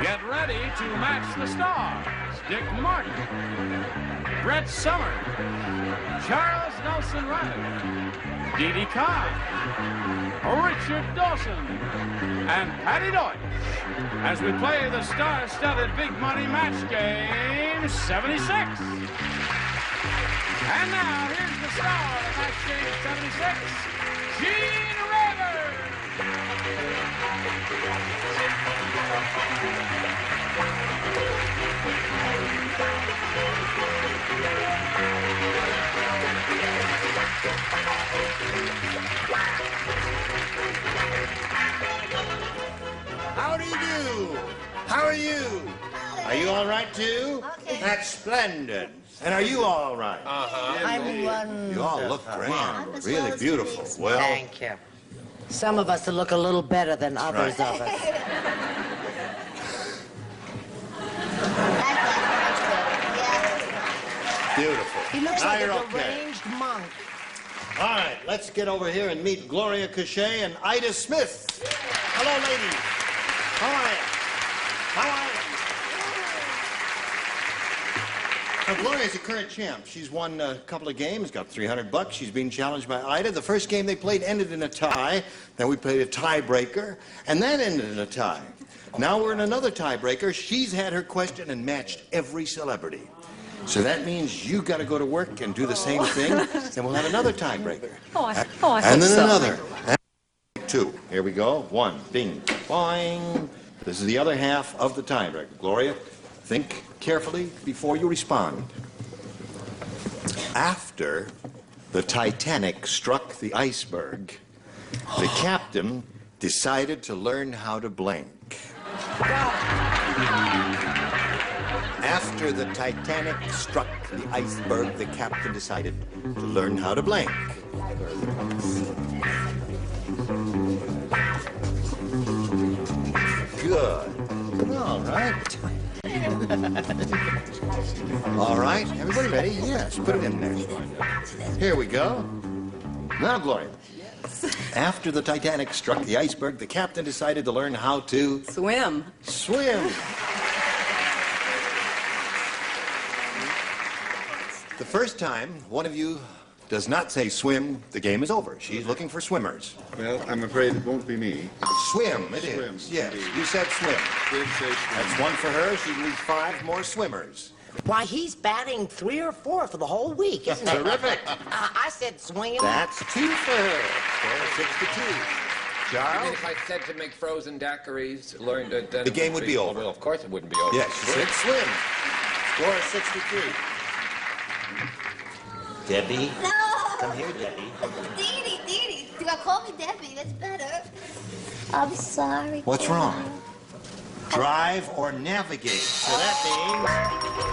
Get ready to match the stars. Dick Martin, Brett Summers, Charles Nelson Reilly, Didi Conn, Richard Dawson, and Patti Deutsch as we play the star-studded big money match game 76. And now here's the star of match game 76, Gene Rivers. How do you do? How are you? Are you all right, too? Okay. That's splendid. And are you all right? I'm one. You all look grand. Really beautiful. Well, Thank you. Some of us look a little better than others of us. beautiful. He looks Now like a you're okay. deranged monk. All right, let's get over here and meet Gloria Cachet and Ida Smith. Hello, ladies. How are you? How are you? Now, Gloria's a current champ. She's won a couple of games, got $300. She's being challenged by Ida. The first game they played ended in a tie. Then we played a tiebreaker, and that ended in a tie. Now we're in another tiebreaker. She's had her question and matched every celebrity. So that means you got to go to work and do the same thing, and we'll have another tiebreaker. And then another. And two. Here we go. One. Bing. Boing. This is the other half of the tiebreaker. Gloria, think carefully before you respond. After the Titanic struck the iceberg, the captain decided to learn how to blank. After the Titanic struck the iceberg, the captain decided to learn how to blank. Good. All right. All right. Everybody ready? Yes. Put it in there. Here we go. Now, Gloria. After the Titanic struck the iceberg, the captain decided to learn how to... Swim. Swim. The first time one of you does not say swim, the game is over. She's looking for swimmers. Well, I'm afraid it won't be me. Swim, it is. Swim, Yes, indeed. you said swim. Did say swim. That's one for her. She needs 5 more swimmers. Why, he's batting 3 or 4 for the whole week, isn't it? Terrific. I said swinging. That's 2 for her. Score 6 to 2. I mean, Charles? if I said to make frozen daiquiris, learn to... Then The game would be over. Well, of course it wouldn't be over. Yes, you said swim. Score 6 to 3. Debbie? No! Come here, Debbie. Didi, Didi. Do I call me Debbie? That's better. I'm sorry. What's wrong? Drive or navigate. So that means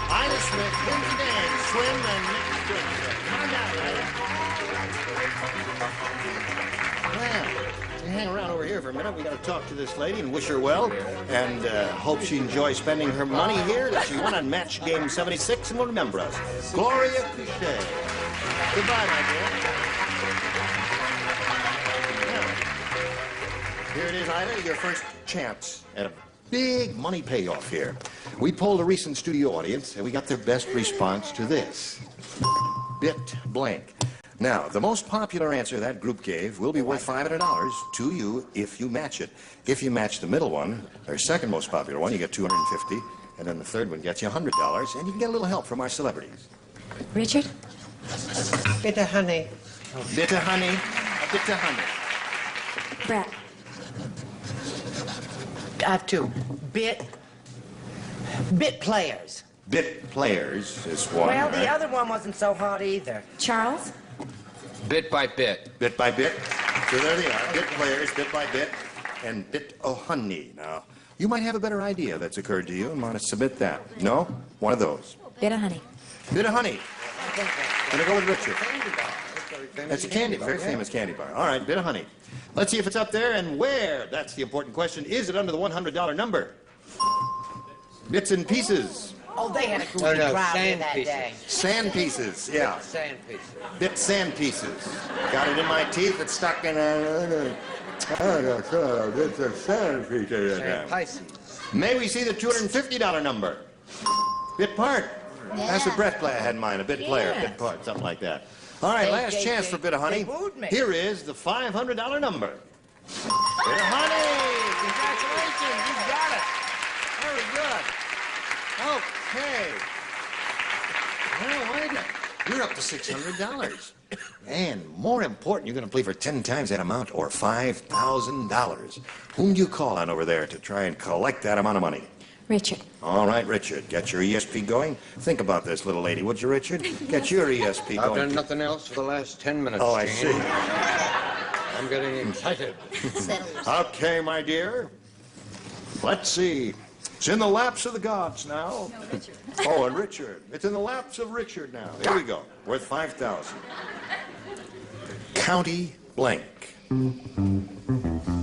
Ida Smith wins the game. Swim and swim. Come on down, Ida. Well, you hang around over here for a minute. We got to talk to this lady and wish her well, and hope she enjoys spending her money here that she won on match game 76 and will remember us. Gloria Cachet. Goodbye, my dear. Now, here it is, Ida, your first chance at a big money payoff here. We polled a recent studio audience, and we got their best response to this. Bit blank. Now, the most popular answer that group gave will be worth $500 to you if you match it. If you match the middle one, their second most popular one, you get $250, and then the third one gets you $100, and you can get a little help from our celebrities. Richard? Bitter honey. Bitter honey, bitter honey. Brett. I have 2. Bit players. Bit players is one, Well, right? the other one wasn't so hot either. Charles? Bit by bit. Bit by bit. So there they are. Bit players, bit by bit, and bit o' honey. Now, you might have a better idea that's occurred to you and want to submit that. No? One of those. Bit of honey. Bit of honey. Gonna go with Richard. That's a candy, very famous candy bar. All right, bit of honey. Let's see if it's up there and where. That's the important question. Is it under the $100 number? Bits and pieces. Oh, they had a great crowd here that day. Sand pieces, yeah. Sand pieces. Bit sand pieces. Got it in my teeth. It's stuck in a... It's a sand piece. Sand pieces. May we see the $250 number? Bit part. Yeah. That's what Brett had in mind, a bit player, bit part, something like that. All right, last chance for Bit of Honey. Here is the $500 number. Bit of Honey! Congratulations, you got it. Very good. Okay. Well, Ida, you're up to $600. And more important, you're going to play for 10 times that amount or $5,000. Whom do you call on over there to try and collect that amount of money? Richard. All right, Richard, get your ESP going. Think about this, little lady, would you, Richard? Get your ESP going. I've done nothing else for the last 10 minutes, Oh, I Gene. see. I'm getting excited. Okay, my dear. Let's see. It's in the laps of the gods now. No, Richard. Oh, and Richard. It's in the laps of Richard now. Here we go. Worth 5,000. County blank.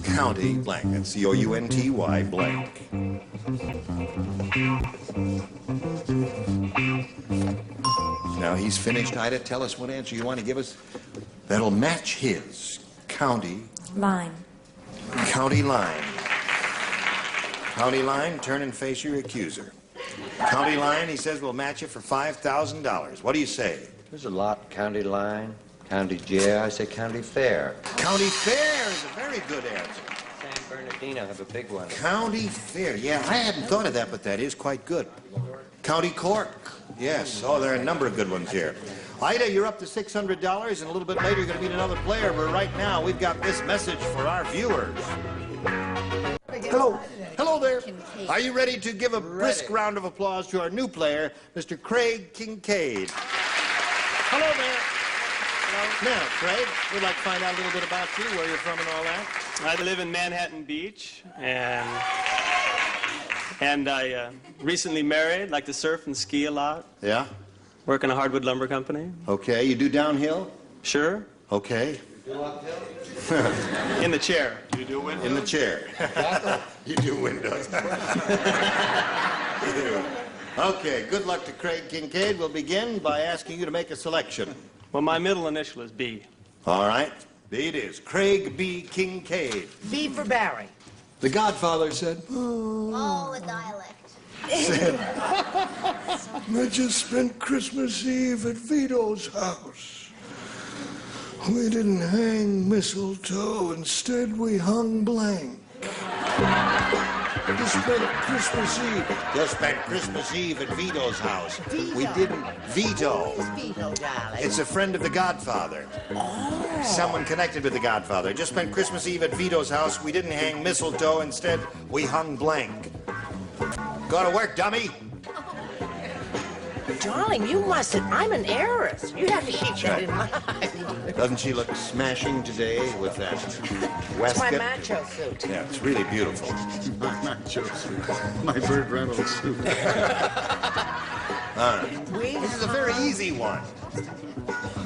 County blank. That's C-O-U-N-T-Y blank. Now he's finished. Ida, tell us what answer you want to give us. That'll match his. County. Line. County line. County line, turn and face your accuser. County line, he says, will match it for $5,000. What do you say? There's a lot. County line, county jail. I say county fair. County fair is a very good answer. San Bernardino have a big one. County fair. Yeah, I hadn't thought of that, but that is quite good. County Cork. Yes. Oh, there are a number of good ones here. Ida, you're up to $600, and a little bit later you're going to meet another player, but right now we've got this message for our viewers. Hello. Hello there. Are you ready to give a brisk round of applause to our new player, Mr. Craig Kincaid? Hello there. Hello. Now, Craig, we'd like to find out a little bit about you, where you're from and all that. I live in Manhattan Beach, and I recently married, like to surf and ski a lot. Yeah? Work in a hardwood lumber company. Okay. You do downhill? Sure. Okay. In the chair. You do windows? In the chair. You do windows. You do. Okay, good luck to Craig Kincaid. We'll begin by asking you to make a selection. Well, my middle initial is B. All right. B it is. Craig B. Kincaid. B for Barry. The Godfather said, Oh, a dialect. I just spent Christmas Eve at Vito's house. We didn't hang mistletoe. Instead, we hung blank. Just spent Christmas Eve. Just spent Christmas Eve at Vito's house. Vito. We didn't veto. Who's Vito, darling? It's a friend of the Godfather. Oh. Someone connected with the Godfather. Just spent Christmas Eve at Vito's house. We didn't hang mistletoe. Instead, we hung blank. Go to work, dummy. Darling, you mustn't. I'm an heiress. You have to keep that in mind. Doesn't she look smashing today with that It's my waistcoat? macho suit. Yeah, it's really beautiful. My macho suit. My Burt Reynolds suit. This is a very easy one.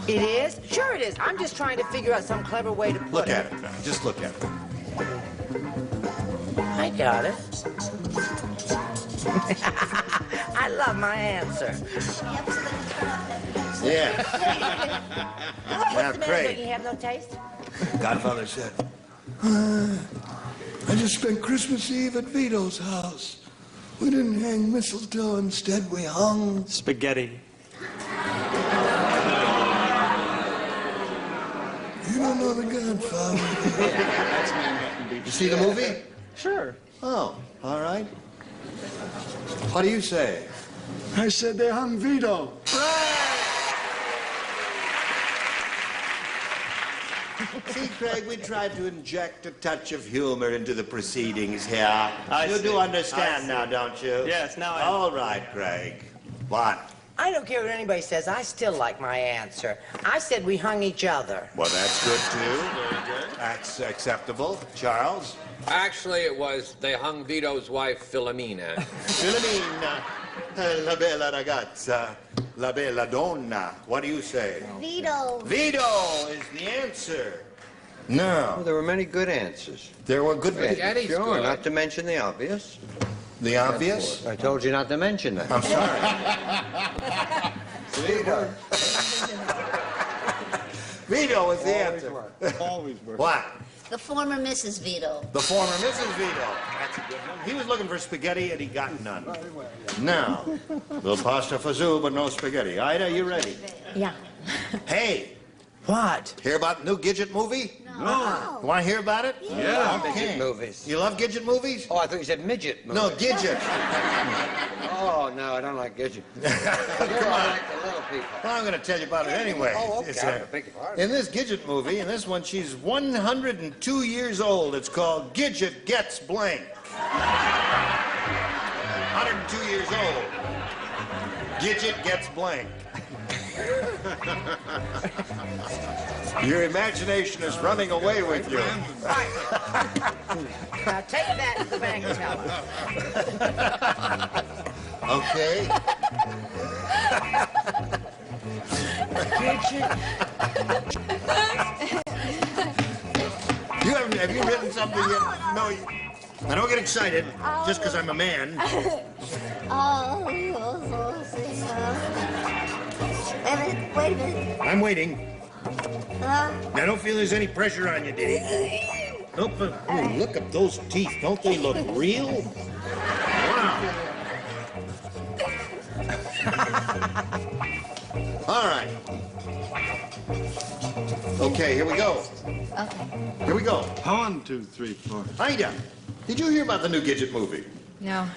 It is? Sure it is. I'm just trying to figure out some clever way to put Look it. at it now. Just look at it. I got it. I love my answer. Yeah. What's Now, the matter? Craig. Don't you have no taste? Godfather said, I just spent Christmas Eve at Vito's house. We didn't hang mistletoe. Instead, we hung... Spaghetti. You don't know the Godfather. You see the movie? Sure. Oh, all right. What do you say? I said they hung Vito. See, Craig, we tried to inject a touch of humor into the proceedings here. You do see. understand I now, see. don't you? Yes, now I... All right, Craig. What? I don't care what anybody says. I still like my answer. I said we hung each other. Well, that's good, too. Very good. That's acceptable. Charles? Actually, it was they hung Vito's wife, Philomena. Philomena, la bella ragazza, la bella donna. What do you say? Vito. Vito is the answer. No. Well, there were many good answers. There were good... Spaghetti's Sure, good. not to mention the obvious. The obvious? I told you not to mention that. I'm sorry. Vito is the answer. Always works. What? The former Mrs. Vito. The former Mrs. Vito. That's a good one. He was looking for spaghetti and he got none. Now, little pasta fazool, but no spaghetti. Ida, you ready? Yeah. Hey, What? hear about the new Gidget movie? No. Want to hear about it? Yeah. Okay. Midget movies. You love Gidget movies? Oh, I thought you said midget movies. No, Gidget. Oh, no, I don't like midget. I Come on. like the little people. Well, I'm going to tell you about it anyway. Oh, okay. It's, I beg your pardon. in this Gidget movie, in this one, she's 102 years old. It's called Gidget Gets Blank. 102 years old. Gidget Gets Blank. Your imagination is running away with you. Now take that to the bank teller. Okay. Have you written something yet? No, I don't get excited just because I'm a man. Wait a minute. I'm waiting. I don't feel there's any pressure on you, Didi. Nope. Oh, look at those teeth. Don't they look real? Wow. All right. Okay, here we go. Okay. Here we go. 1, 2, 3, 4. Ida, did you hear about the new Gidget movie? No.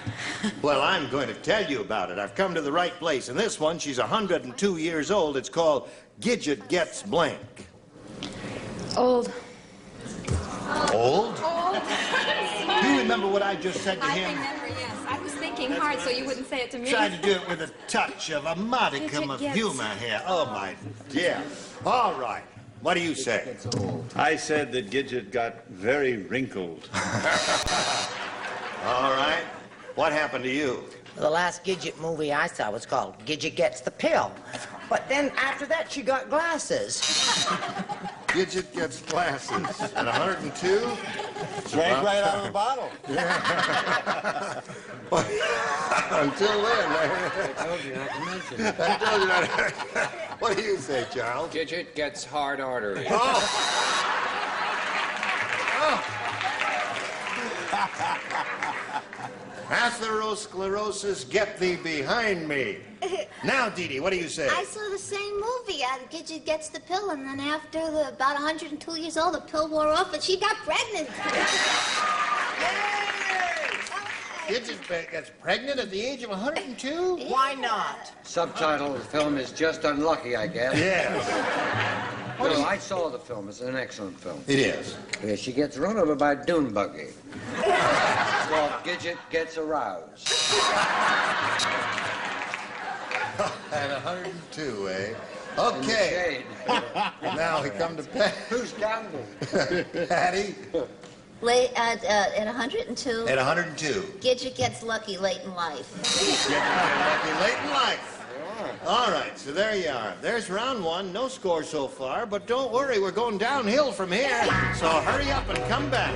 Well, I'm going to tell you about it. I've come to the right place. In this one, she's 102 years old. It's called Gidget Gets Blank. Old. Old? Do you remember what I just said to I him? remember, yes. I was thinking hard so you wouldn't say it to me. Tried to do it with a touch of a modicum of Gidget gets- humor here. Oh, my dear. All right. What do you say? I said that Gidget got very wrinkled. All right. What happened to you? The last Gidget movie I saw was called Gidget Gets the Pill. But then after that, she got glasses. Gidget gets glasses. At 102? Drank right out of the bottle. Until then. I told you not to mention it. I told you that. What do you say, Charles? Gidget gets hard artery. Atherosclerosis, get thee behind me. Now, Didi, what do you say? I saw the same movie. Gidget gets the pill, and then after about 102 years old, the pill wore off, and she got pregnant. Gidget gets pregnant at the age of 102? Why not? Subtitle of the film is Just Unlucky, I guess. Yes, No, I saw the film. It's an excellent film. it is. Yeah, she gets run over by a dune buggy. It's called Gidget Gets Aroused. At 102, eh? In the Okay. shade. Now we come to Patti. Who's counting? Patty, At 102, at 102. Gidget gets lucky late in life. Lucky late in life. All right, so there you are. There's round one. No score so far, but don't worry, we're going downhill from here. So hurry up and come back.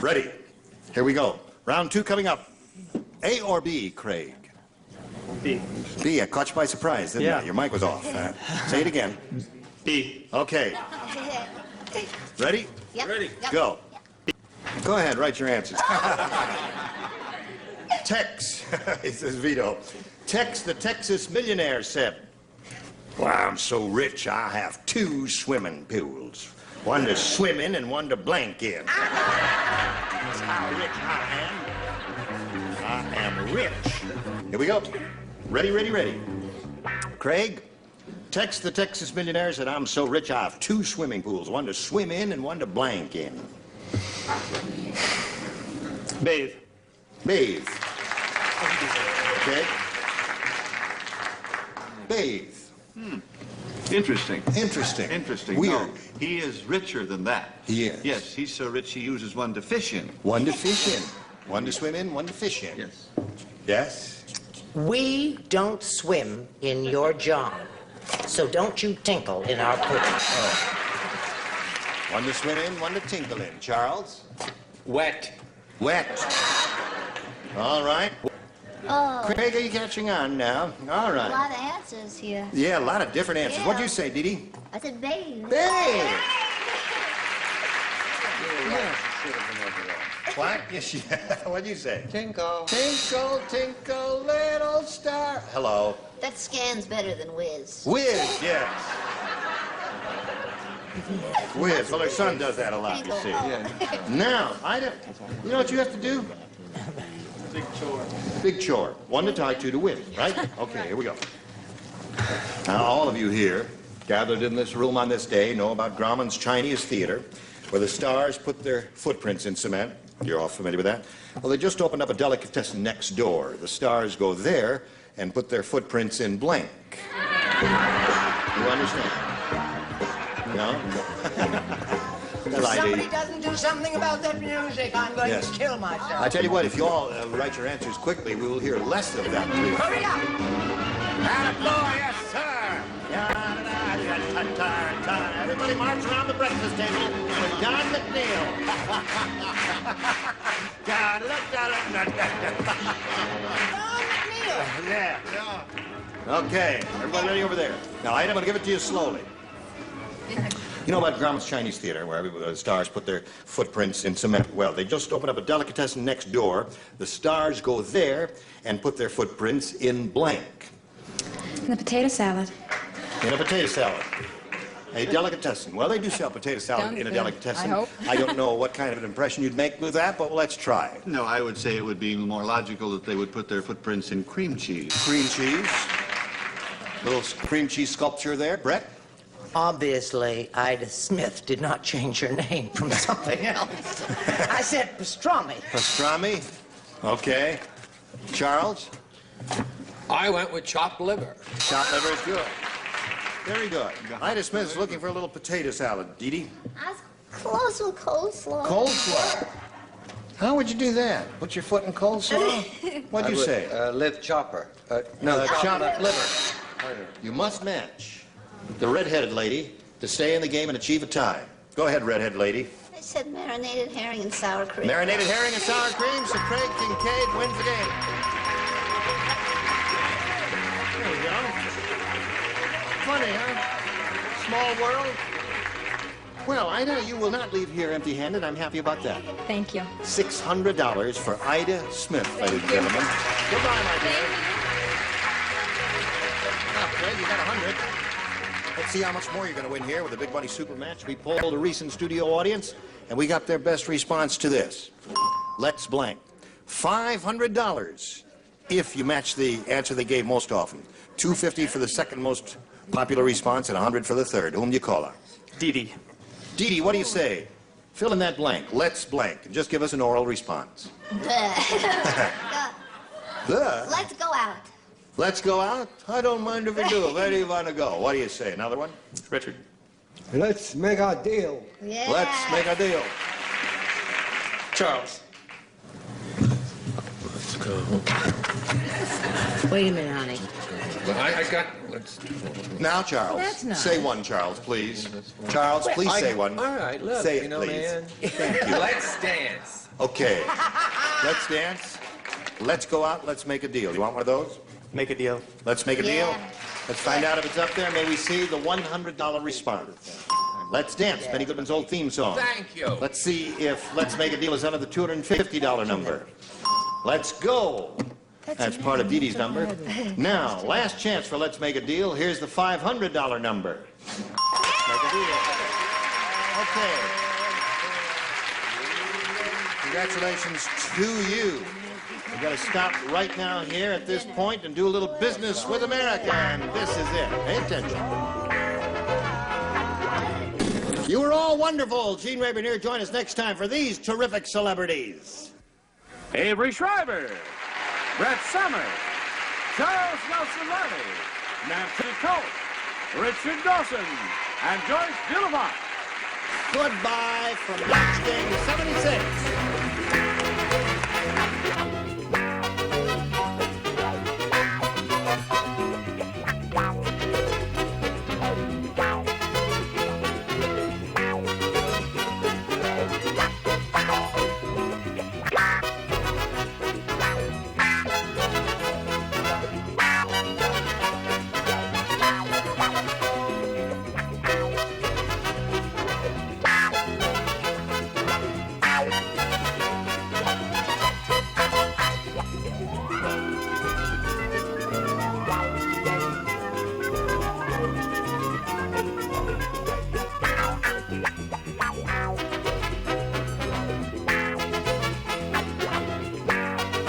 Ready? Here we go. Round two coming up. A or B, Craig? B. B, I caught you by surprise, didn't Yeah. I? Your mic was off. Say it again. B. Okay. Ready? Yep. Ready. Yep. Go. Go ahead, write your answers. Tex, he says Vito. Tex, the Texas millionaire, said, "Well, I'm so rich, I have 2 swimming pools. One to swim in and one to blank in. That's how rich I am. I am rich." Here we go. Ready, ready, ready. Craig, Tex, the Texas millionaire, said, "I'm so rich, I have 2 swimming pools. One to swim in and one to blank in." Bathe. Bathe. Okay. Bathe. Interesting. Interesting. Interesting. Weird. No, he is richer than that. He is. Yes, he's so rich he uses one to fish in. One to fish in. One to swim in, one to fish in. Yes. Yes? We don't swim in your John. So don't you tinkle in our pool. One to swim in, one to tinkle in. Charles? Wet. Wet. All right. Oh. Craig, are you catching on now? All A right. lot of answers here. Yeah, a lot of different answers. Yeah. What'd you say, Didi? I said babe. Babe! Yeah. Should have been over there. What? Yes, yeah. What'd you say? Tinkle. Tinkle, tinkle, little star. Hello. That scan's better than Whiz. Whiz, yes. Whiz. Well, her son does that a lot, you see. Yeah. Now, you know what you have to do? Big chore. Big chore. 1 to tie, 2 to win, right? Okay, here we go. Now, all of you here, gathered in this room on this day, know about Grauman's Chinese Theater, where the stars put their footprints in cement. You're all familiar with that? Well, they just opened up a delicatessen next door. The stars go there and put their footprints in blank. You understand? No? If somebody doesn't do something about that music, I'm going Yes. to kill myself. I tell you what, if you all write your answers quickly, we will hear less of that, please. Hurry up! Attaboy, yes, sir. Everybody march around the breakfast table with Don McNeil. Don McNeil! Yeah. Okay, everybody ready over there? Now, I'm going to give it to you slowly. You know about Grauman's Chinese Theater, where the stars put their footprints in cement? Well, they just opened up a delicatessen next door. The stars go there and put their footprints in blank. And the potato salad. In a potato salad. A delicatessen. Well, they do sell potato salad Sounds in a good. delicatessen. I hope. I don't know what kind of an impression you'd make with that, but let's try. No, I would say it would be more logical that they would put their footprints in cream cheese. Cream cheese. Little cream cheese sculpture there. Brett? Obviously, Ida Smith did not change her name from something else. I said pastrami. Pastrami? Okay. Charles? I went with chopped liver. Chopped liver is good. Very good. Ida Smith's looking for a little potato salad. Didi? I was close with coleslaw. Coleslaw. How would you do that? Put your foot in coleslaw? What'd you say? Live chopper. No, chopped chopped liver. You must match the red-headed lady to stay in the game and achieve a tie. Go ahead, red-headed lady. I said marinated herring and sour cream. Marinated herring and sour cream, so Craig Kincaid wins the game. There we go. Funny, huh? Small world. Well, Ida, you will not leave here empty-handed. I'm happy about that. Thank you. $600 for Ida Smith, ladies and gentlemen. Goodbye, my dear. Now, Craig, you got 100. Let's see how much more you're going to win here with the Big Money Super Match. We polled a recent studio audience, and we got their best response to this. Let's blank. $500 if you match the answer they gave most often. $250 for the second most popular response, and $100 for the third. Whom do you call out? Didi. Didi, what do you say? Fill in that blank. Let's blank. And just give us an oral response. Let's go out. Let's go out? I don't mind if we do. Where do you want to go? What do you say? Another one? Richard. Let's make a deal. Yeah. Let's make a deal. Charles. Let's go. Wait a minute, honey. I got. Let's. Now, Charles. That's nice. Say one, Charles, please. Charles, please say one. All right, look, Say it, you know, please. man. Thank you. Let's dance. Okay. Let's dance. Let's go out. Let's make a deal. You want one of those? Make a deal. Let's make a deal. Yeah. Let's find out if it's up there. May we see the $100 response. Let's dance. Benny Goodman's old theme song. Thank you. Let's see if Let's Make a Deal is under the $250 number. Let's go. That's part of Didi's number. Now, last chance for Let's Make a Deal. Here's the $500 number. Let's make a deal. Okay. Congratulations to you. We've got to stop right now here at this point and do a little business with America, and this is it. Pay attention. You were all wonderful. Gene Rayburn here. Join us next time for these terrific celebrities. Avery Schreiber, Brett Summers, Charles Nelson Reilly, Nancy Colt, Richard Dawson, and Joyce Dillivant. Goodbye from Match Game 76.